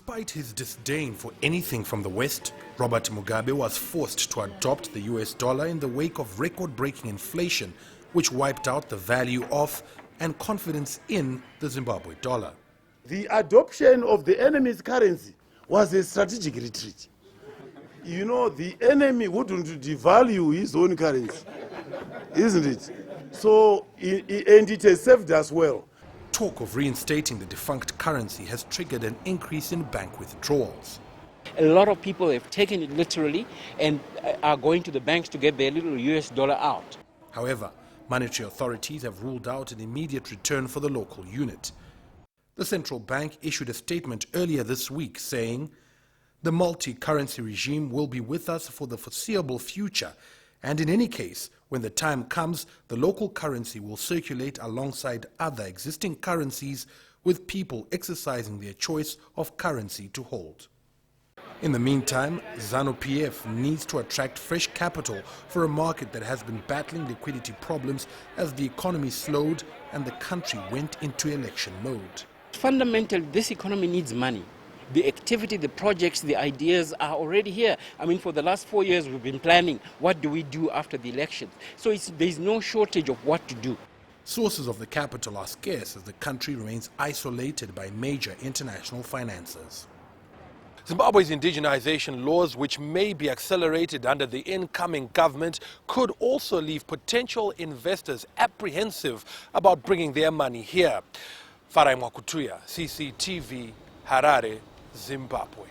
Despite his disdain for anything from the West, Robert Mugabe was forced to adopt the US dollar in the wake of record-breaking inflation, which wiped out the value of and confidence in the Zimbabwe dollar. The adoption of the enemy's currency was a strategic retreat. You know, the enemy wouldn't devalue his own currency, isn't it? So, and it has served us well. Talk of reinstating the defunct currency has triggered an increase in bank withdrawals. A lot of people have taken it literally and are going to the banks to get their little US dollar out. However, monetary authorities have ruled out an immediate return for the local unit. The central bank issued a statement earlier this week saying, "The multi-currency regime will be with us for the foreseeable future, and in any case, when the time comes, the local currency will circulate alongside other existing currencies, with people exercising their choice of currency to hold." In the meantime, ZANU-PF needs to attract fresh capital for a market that has been battling liquidity problems as the economy slowed and the country went into election mode. Fundamentally, this economy needs money. The activity, the projects, the ideas are already here. I mean, for the last 4 years, we've been planning what do we do after the elections. So there's no shortage of what to do. Sources of the capital are scarce as the country remains isolated by major international financiers. Zimbabwe's indigenization laws, which may be accelerated under the incoming government, could also leave potential investors apprehensive about bringing their money here. Farai Mwakutuya, CCTV, Harare, Zimbabwe.